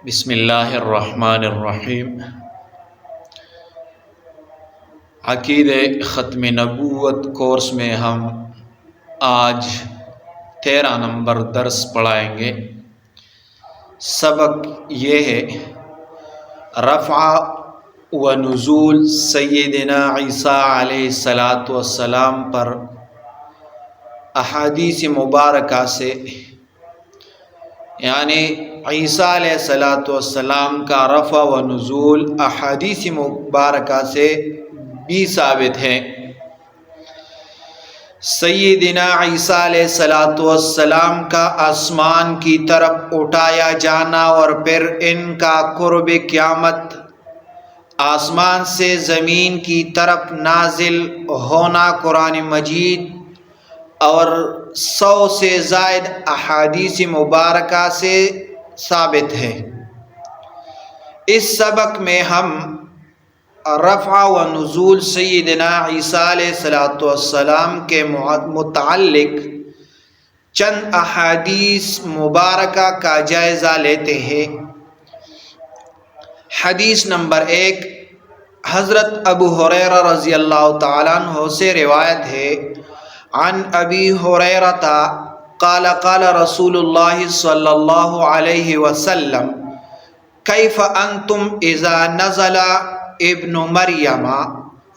بسم اللہ الرحمن الرحیم۔ عقیدہ ختم نبوت کورس میں ہم آج 13 نمبر درس پڑھائیں گے۔ سبق یہ ہے رفع و نزول سیدنا عیسیٰ علیہ السلام پر احادیث مبارکہ سے، یعنی عیسیٰ علیہ السلام کا رفع و نزول احادیث مبارکہ سے بھی ثابت ہے۔ سیدنا عیسیٰ علیہ السلام کا آسمان کی طرف اٹھایا جانا اور پھر ان کا قرب قیامت آسمان سے زمین کی طرف نازل ہونا قرآن مجید اور 100 سے زائد احادیث مبارکہ سے ثابت ہے۔ اس سبق میں ہم رفع و نزول سیدنا عیسیٰ علیہ السلام کے متعلق چند احادیث مبارکہ کا جائزہ لیتے ہیں۔ حدیث نمبر 1، حضرت ابو ہریرہ رضی اللہ تعالیٰ عنہ سے روایت ہے، عن ابی ہریرہ قال قال رسول اللہ صلی اللہ علیہ وسلم کیف انتم اذا نزل ابن مریم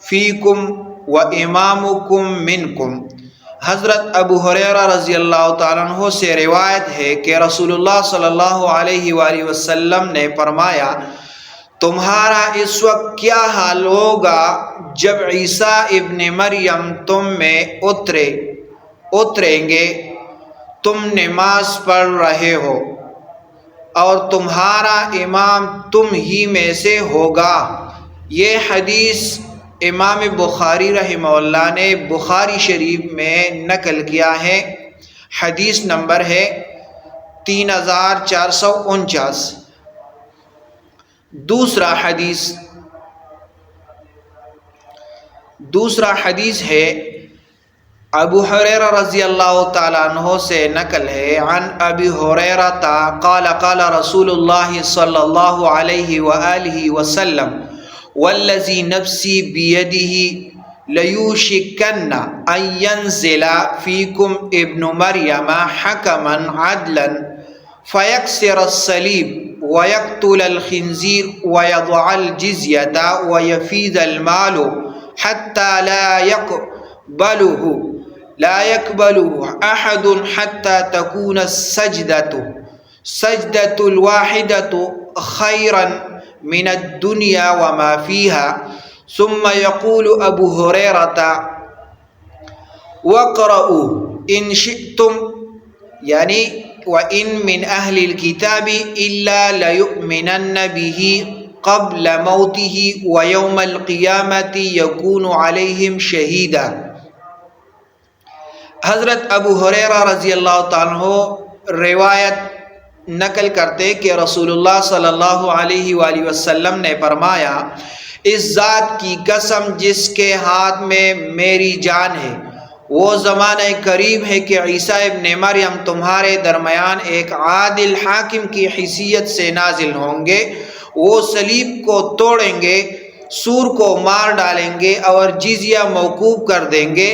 فیکم و امامکم منکم۔ حضرت ابو ہریرہ رضی اللہ تعالیٰ عنہ سے روایت ہے کہ رسول اللہ صلی اللہ علیہ وآلہ وسلم نے فرمایا، تمہارا اس وقت کیا حال ہوگا جب عیسیٰ ابن مریم تم میں اتریں گے، تم نماز پڑھ رہے ہو اور تمہارا امام تم ہی میں سے ہوگا۔ یہ حدیث امام بخاری رحمہ اللہ نے بخاری شریف میں نقل کیا ہے۔ حدیث نمبر ہے 3449۔ دوسرا حدیث ہے ابو ہریرہ رضی اللہ تعالیٰ عنہ سے نقل ہے، عن ابی ہریرہ قال قال رسول اللہ صلی اللہ علیہ وآلہ وسلم والذی نفسی بیدہ لیوشکن ان ینزل فیکم ابن مریم حکما عدلا فیکسر الصلیب ویقتل الخنزیر ویضع الجزیۃ ویفیض المال حتی لا يقبله أحد حتى تكون السجدة الواحدة خيرا من الدنيا وما فيها۔ ثم يقول أبو هريرة واقرأوا إن شئتم، يعني وإن من أهل الكتاب إلا ليؤمنن به قبل موته ويوم القيامة يكون عليهم شهيدا۔ حضرت ابو ہریرہ رضی اللہ تعالیٰ عنہ روایت نقل کرتے کہ رسول اللہ صلی اللہ علیہ وآلہ وسلم نے فرمایا، اس ذات کی قسم جس کے ہاتھ میں میری جان ہے، وہ زمانہ قریب ہے کہ عیسیٰ ابن مریم تمہارے درمیان ایک عادل حاکم کی حیثیت سے نازل ہوں گے۔ وہ صلیب کو توڑیں گے، سور کو مار ڈالیں گے اور جزیہ موقوف کر دیں گے۔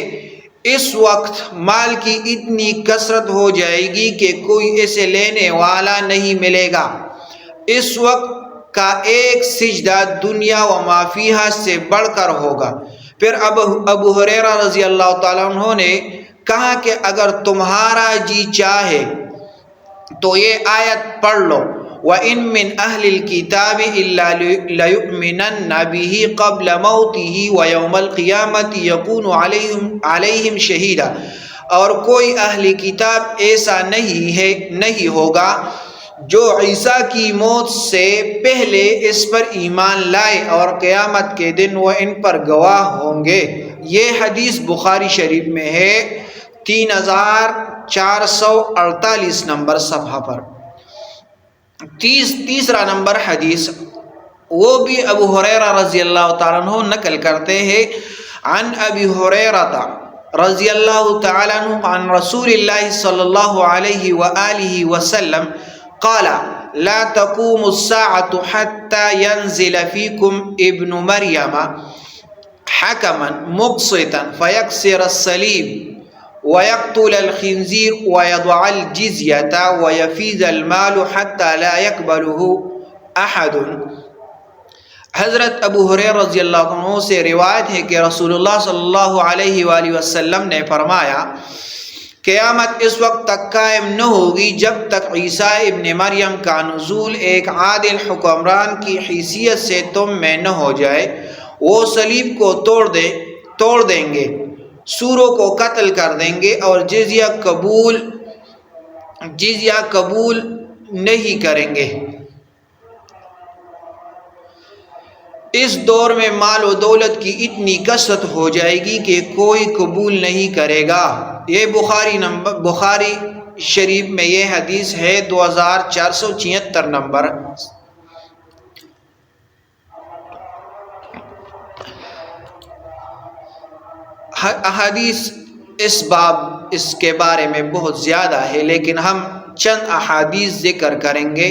اس وقت مال کی اتنی کثرت ہو جائے گی کہ کوئی اسے لینے والا نہیں ملے گا۔ اس وقت کا ایک سجدہ دنیا و ما فیہا سے بڑھ کر ہوگا۔ پھر ابو ہریرہ رضی اللہ تعالیٰ عنہ نے کہا کہ اگر تمہارا جی چاہے تو یہ آیت پڑھ لو، وَإِن مِّنْ أَهْلِ الْكِتَابِ إِلَّا لَيُؤْمِنَنَّ بِهِ قَبْلَ مَوْتِهِ وَيَوْمَ الْقِيَامَةِ يَكُونُ عَلَيْهِمْ شَهِيدًا۔ اور کوئی اہل کتاب ایسا نہیں ہوگا جو عیسیٰ کی موت سے پہلے اس پر ایمان لائے اور قیامت کے دن وہ ان پر گواہ ہوں گے۔ یہ حدیث بخاری شریف میں ہے، 3448 نمبر صفحہ پر۔ تیسرا نمبر حدیث وہ بھی ابو ہریرہ رضی اللہ تعالیٰ عنہ نقل کرتے ہیں، عن ابی ہریرہ رضی اللہ تعالیٰ عنہ عن رسول اللہ صلی اللہ علیہ وآلہ وسلم قال لا تقوم الساعة حتى ينزل فيكم ابن مريم حكما مقسطا فيكسر الصليب ويقتل الخنزير ويضع الجزية ويفيض المال حتى لا يقبله أحد۔ حضرت ابو ہریرہ رضی اللہ عنہ سے روایت ہے کہ رسول اللہ صلی اللہ علیہ وآلہ وسلم نے فرمایا قیامت اس وقت تک قائم نہ ہوگی جب تک عیسیٰ ابن مریم کا نزول ایک عادل حکمران کی حیثیت سے تم میں نہ ہو جائے۔ وہ صلیب کو توڑ دیں گے، سوروں کو قتل کر دیں گے اور جزیہ قبول نہیں کریں گے۔ اس دور میں مال و دولت کی اتنی کثرت ہو جائے گی کہ کوئی قبول نہیں کرے گا۔ یہ بخاری شریف میں یہ حدیث ہے 2476 نمبر۔ احادیث اس کے بارے میں بہت زیادہ ہے، لیکن ہم چند احادیث ذکر کریں گے،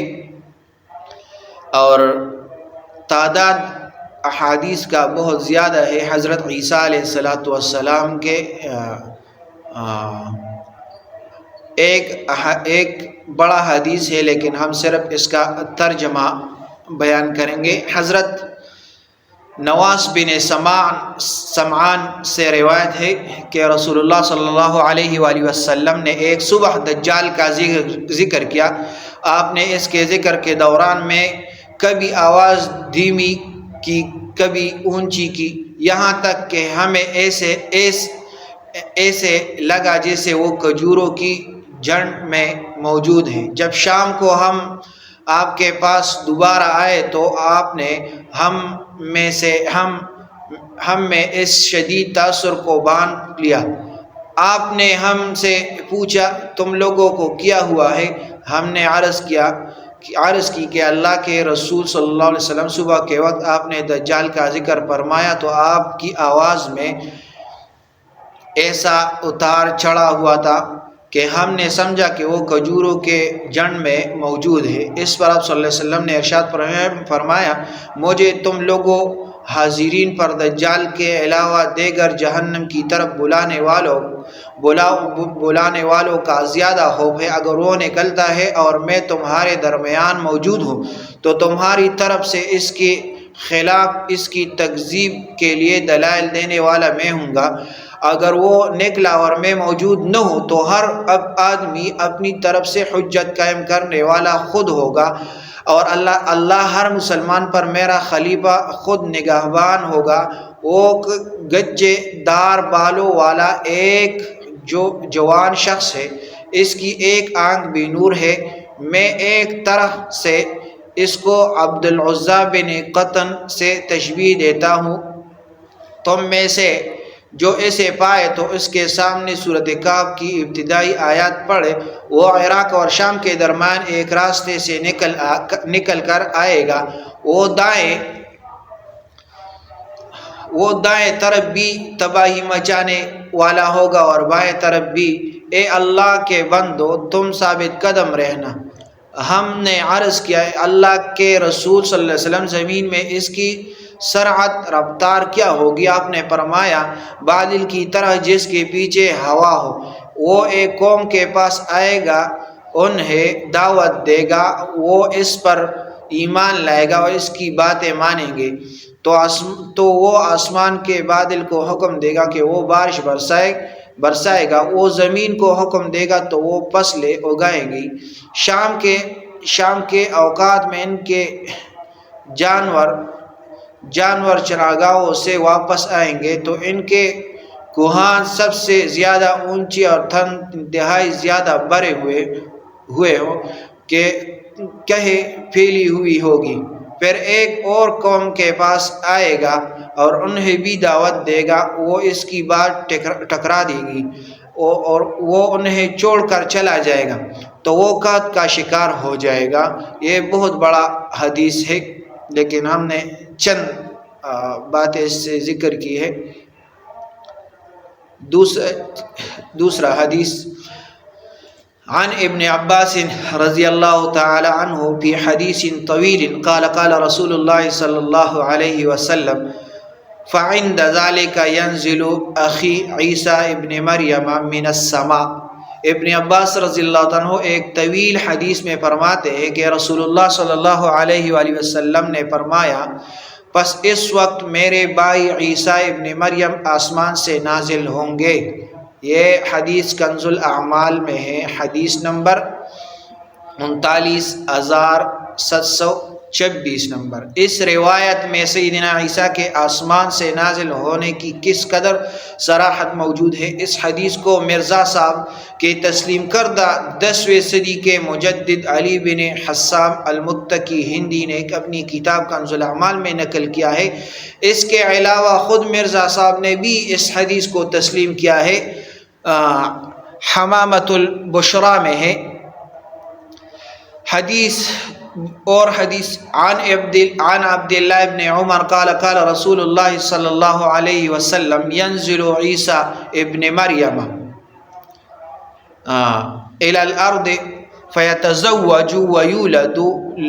اور تعداد احادیث کا بہت زیادہ ہے۔ حضرت عیسیٰ علیہ السلام کے ایک بڑا حدیث ہے، لیکن ہم صرف اس کا ترجمہ بیان کریں گے۔ حضرت نواس بن سمعان سے روایت ہے کہ رسول اللہ صلی اللہ علیہ وآلہ وسلم نے ایک صبح دجال کا ذکر کیا۔ آپ نے اس کے ذکر کے دوران میں کبھی آواز دھیمی کی، کبھی اونچی کی، یہاں تک کہ ہمیں ایسے لگا جیسے وہ کھجوروں کی جھنڈ میں موجود ہیں۔ جب شام کو ہم آپ کے پاس دوبارہ آئے تو آپ نے ہم میں اس شدید تاثر کو باندھ لیا۔ آپ نے ہم سے پوچھا تم لوگوں کو کیا ہوا ہے؟ ہم نے عرض کی کہ اللہ کے رسول صلی اللہ علیہ وسلم صبح کے وقت آپ نے دجال کا ذکر فرمایا تو آپ کی آواز میں ایسا اتار چڑھا ہوا تھا کہ ہم نے سمجھا کہ وہ کھجوروں کے جھنڈ میں موجود ہے۔ اس پر آپ صلی اللہ علیہ وسلم نے ارشاد فرمایا مجھے تم لوگوں حاضرین پر دجال کے علاوہ دیگر جہنم کی طرف بلانے والوں کا زیادہ خوف ہے۔ اگر وہ نکلتا ہے اور میں تمہارے درمیان موجود ہوں تو تمہاری طرف سے اس کے خلاف اس کی تکذیب کے لیے دلائل دینے والا میں ہوں گا۔ اگر وہ نکلا اور میں موجود نہ ہوں تو ہر آدمی اپنی طرف سے حجت قائم کرنے والا خود ہوگا، اور اللہ ہر مسلمان پر میرا خلیفہ خود نگہبان ہوگا۔ وہ گجے دار بالوں والا ایک جوان شخص ہے، اس کی ایک آنکھ بھی نور ہے۔ میں ایک طرح سے اس کو عبد العزیٰ بن قطن سے تشبیہ دیتا ہوں۔ تم میں سے جو اسے پائے تو اس کے سامنے سورۃ کہف کی ابتدائی آیات پڑھے۔ وہ عراق اور شام کے درمیان ایک راستے سے نکل کر آئے گا۔ وہ دائیں طرف بھی تباہی مچانے والا ہوگا اور بائیں طرف بھی۔ اے اللہ کے بندو تم ثابت قدم رہنا۔ ہم نے عرض کیا اللہ کے رسول صلی اللہ علیہ وسلم زمین میں اس کی سرعت رفتار کیا ہوگی؟ آپ نے فرمایا بادل کی طرح جس کے پیچھے ہوا ہو۔ وہ ایک قوم کے پاس آئے گا، انہیں دعوت دے گا، وہ اس پر ایمان لائے گا اور اس کی باتیں مانیں گے تو وہ آسمان کے بادل کو حکم دے گا کہ وہ بارش برسائے گا، وہ زمین کو حکم دے گا تو وہ فصلیں اگائیں گی۔ شام کے اوقات میں ان کے جانور چراگاہوں سے واپس آئیں گے تو ان کے کوہان سب سے زیادہ اونچی اور تھن انتہائی زیادہ بھرے ہوئے ہوں کہ کہیں پھیلی ہوئی ہوگی۔ پھر ایک اور قوم کے پاس آئے گا اور انہیں بھی دعوت دے گا، وہ اس کی بات ٹکرا دے گی اور وہ انہیں چھوڑ کر چلا جائے گا تو وہ قحط کا شکار ہو جائے گا۔ یہ بہت بڑا حدیث ہے، لیکن ہم نے چند باتیں اس سے ذکر کی ہے۔ دوسرا حدیث عن ابن عباس رضی اللہ تعالی عنہ فی حدیث طویل قال قال رسول اللہ صلی اللہ علیہ وسلم فعند ذلك ينزل اخی عیسیٰ ابن مریم من السماء۔ ابن عباس رضی اللہ عنہ ایک طویل حدیث میں فرماتے ہیں کہ رسول اللہ صلی اللہ علیہ وآلہ وسلم نے فرمایا پس اس وقت میرے بھائی عیسیٰ ابن مریم آسمان سے نازل ہوں گے۔ یہ حدیث کنز الاعمال میں ہے، حدیث نمبر 39,726 نمبر۔ اس روایت میں سیدنا عیسیٰ کے آسمان سے نازل ہونے کی کس قدر صراحت موجود ہے۔ اس حدیث کو مرزا صاحب کے تسلیم کردہ 10ویں صدی کے مجدد علی بن حسام المتقی ہندی نے اپنی کتاب کنز الاعمال میں نقل کیا ہے۔ اس کے علاوہ خود مرزا صاحب نے بھی اس حدیث کو تسلیم کیا ہے، حمامۃ البشرا میں ہے۔ حدیث عن عبداللہ ابن عمر قال قال رسول اللہ صلی اللہ علیہ وسلم ينزل عیسیٰ ابن مریم الى الارض فيتزوج ويولد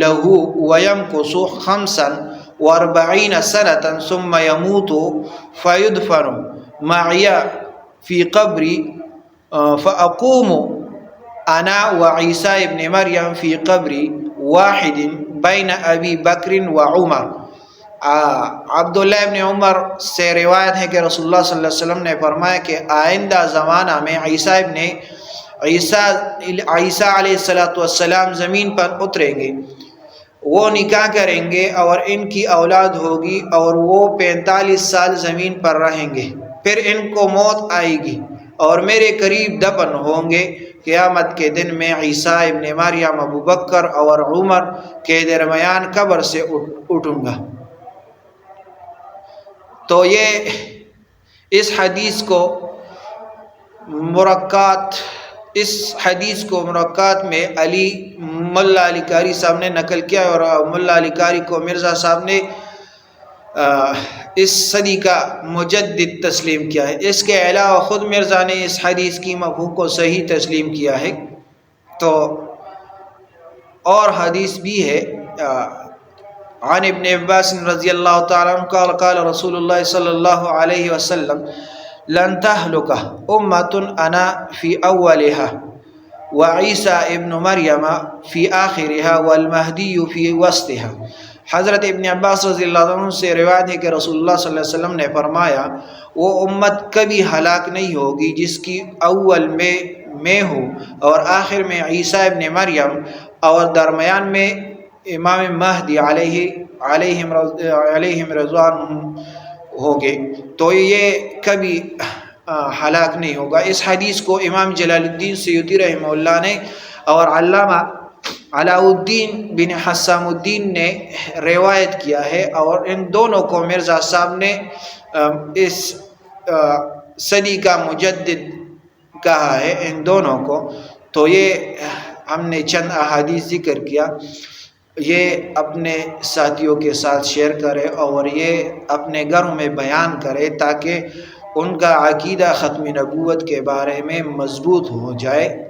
له ويمكث 45 سنة ثم يموت فيدفن معي في قبري فأقوم أنا وعيسى ابن مريم في قبر واحد بين أبي بكر وعمر۔ عبداللہ ابن عمر سے روایت ہے کہ رسول اللہ صلی اللہ علیہ وسلم نے فرمایا کہ آئندہ زمانہ میں عیسیٰ علیہ السلام زمین پر اتریں گے، وہ نکاح کریں گے اور ان کی اولاد ہوگی اور وہ 45 سال زمین پر رہیں گے، پھر ان کو موت آئے گی اور میرے قریب دفن ہوں گے۔ قیامت کے دن میں عیسیٰ ابن مریم ابو بکر اور عمر کے درمیان قبر سے اٹھوں گا۔ تو یہ اس حدیث کو مرکات میں ملا علی قاری صاحب نے نقل کیا اور ملا علی قاری کو مرزا صاحب نے اس صدی کا مجدد تسلیم کیا ہے۔ اس کے علاوہ خود مرزا نے اس حدیث کی مفہوم کو صحیح تسلیم کیا ہے۔ تو اور حدیث بھی ہے عن ابن عباس رضی اللہ تعالیٰ عنہ قال قال رسول اللہ صلی اللہ علیہ وسلم لن تهلك امة انا في اولها وعیسیٰ ابن مریم فی آخرها والمہدی فی وسطها۔ حضرت ابن عباس رضی اللہ عنہ سے روایت ہے کہ رسول اللہ صلی اللہ علیہ وسلم نے فرمایا وہ امت کبھی ہلاک نہیں ہوگی جس کی اول میں ہو اور آخر میں عیسیٰ ابن مریم اور درمیان میں امام مہدی علیہم رضوان ہوگے، تو یہ کبھی ہلاک نہیں ہوگا۔ اس حدیث کو امام جلال الدین سیوطی رحمہ اللہ نے اور علامہ علاء الدین بن حسام الدین نے روایت کیا ہے، اور ان دونوں کو مرزا صاحب نے اس صدی کا مجدد کہا ہے، ان دونوں کو۔ تو یہ ہم نے چند احادیث ذکر کیا، یہ اپنے ساتھیوں کے ساتھ شیئر کرے اور یہ اپنے گھروں میں بیان کرے تاکہ ان کا عقیدہ ختم نبوت کے بارے میں مضبوط ہو جائے۔